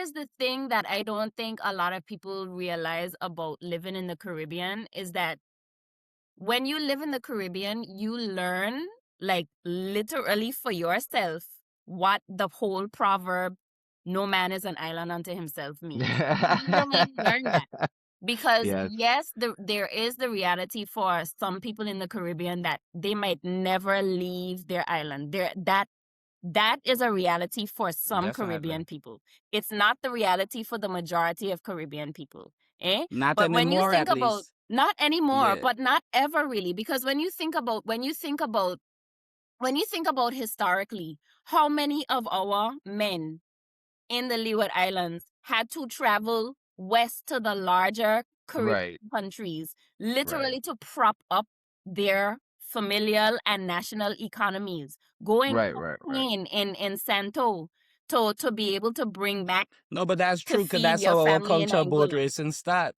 is the thing that I don't think a lot of people realize about living in the Caribbean is that when you live in the Caribbean, you learn, like, literally for yourself what the whole proverb, no man is an island unto himself, means. You literally learn that. Because Yes. yes, there is the reality for some people in the Caribbean that they might never leave their island. That is a reality for some Caribbean Definitely. people. It's not the reality for the majority of Caribbean people. Eh? Not But when you anymore, think at about, least. not anymore, Yeah. but not ever really, because when you think about historically, how many of our men in the Leeward Islands had to travel west to the larger Caribbean Right. countries, Right. literally to prop up their familial and national economies, going Right. to Right. Right. Spain in Santo to be able to bring back No, but that's to true, because feed that's your how our family in culture boat Anguilla. racing start.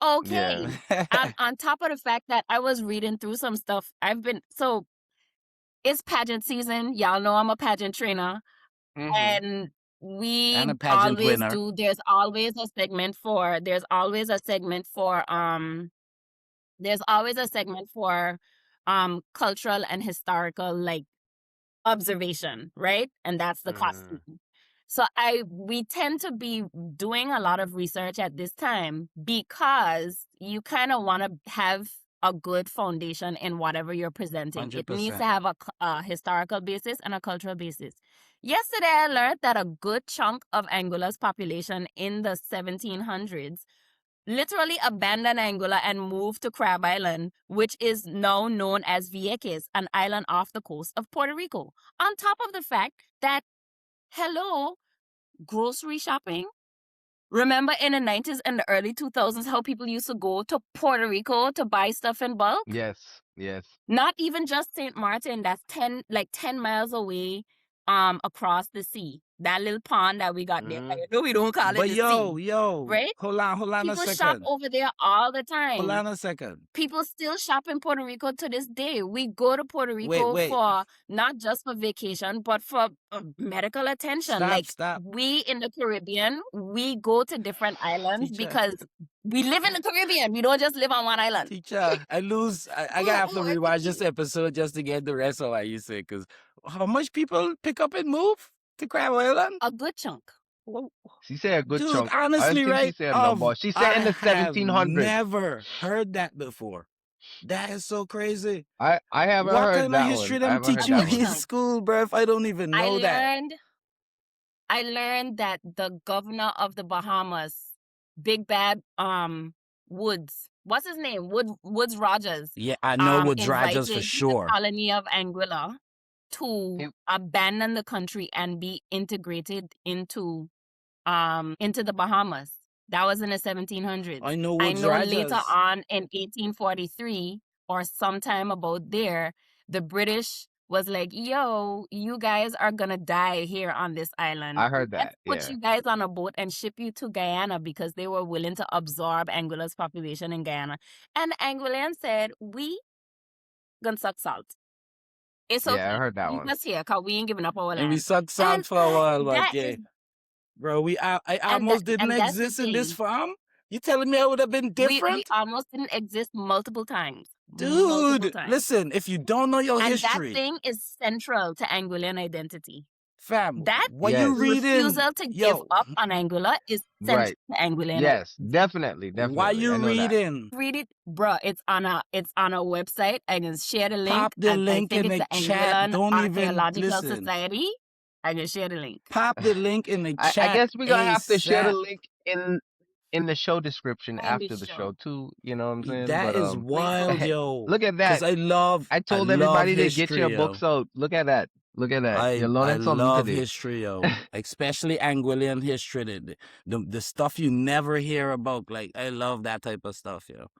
Okay. Yeah. On top of the fact that I was reading through some stuff, it's pageant season. Y'all know I'm a pageant trainer. Mm-hmm. And we And a pageant always winner. do, there's always a segment for cultural and historical, like, observation, right? And that's the costume. So we tend to be doing a lot of research at this time because you kind of want to have a good foundation in whatever you're presenting. It needs to 100%. have a historical basis and a cultural basis. Yesterday, I learned that a good chunk of Anguilla's population in the 1700s literally abandoned Anguilla and moved to Crab Island, which is now known as Vieques, an island off the coast of Puerto Rico. On top of the fact that, hello, grocery shopping. Remember in the 90s and the early 2000s how people used to go to Puerto Rico to buy stuff in bulk? Yes. Yes. Not even just St. Martin, that's 10 miles away across the sea. That little pond that we got there. I know we don't call it But the yo, sea, right? hold on a People shop second. over there all the Hold on time. a second. People still shop in Puerto Rico to this day. We go to Puerto Rico Wait. for not just for vacation, but for medical attention. Stop. We in the Caribbean, we go to different islands Teacher. because we live in the Caribbean. We don't just live on one island. Teacher, I gotta have to rewatch this episode just to get the rest of what you say, because how much people pick up and move to Crab Island? A good chunk. She said a good Dude, chunk. I honestly, don't think she right? said a number. She said in the I have 1700s. never heard that before. That is so crazy. I haven't What heard kind that of history one. I them haven't heard teach you that in one. school, bro? If I don't even know that. I learned that the governor of the Bahamas, Big Bad Woods, what's his name? Woods Rogers. Yeah, I know Woods Rogers for invited sure. the colony of Anguilla to Him- abandon the country and be integrated into the Bahamas. That was in the 1700s. I know I Woods know Rogers. later on in 1843 or sometime about there, the British was like, yo, you guys are gonna die here on this island. I heard that. Let's put you guys on a boat and ship you to Guyana, because they were willing to absorb Anguilla's population in Guyana. And the Anguillians said, we gonna suck salt. It's okay. Yeah, I heard that You one. just here, because we ain't giving up our land. And we sucked salt And for a while, but that yeah. is- Bro, I almost didn't and that's the exist in this thing. farm? You telling me I would have been different? We almost didn't exist multiple times. Dude, listen, if you don't know your and history, that thing is central to Anguillan identity. fam, That what Yes. you reading? refusal to give up on Anguilla is central Right. to Anguillan. Yes, definitely. Why you I know that. reading? Read it, bro. It's on a website. I can share the link. Pop the and link I think in it's the the chat. Anguillan Don't even Archaeological listen. Society. I can share the link. Pop the link in the I chat. guess we're gonna have to share the ASAP. link in the show description On after the the show. show too. You know what I'm saying? That But, is wild, yo. look at that. Because I told love everybody to history, get your yo. books out. Look at that. Look at that. I You're learning something love today. history, yo. Especially Anguillan history. The stuff you never hear about. Like, I love that type of stuff, yo.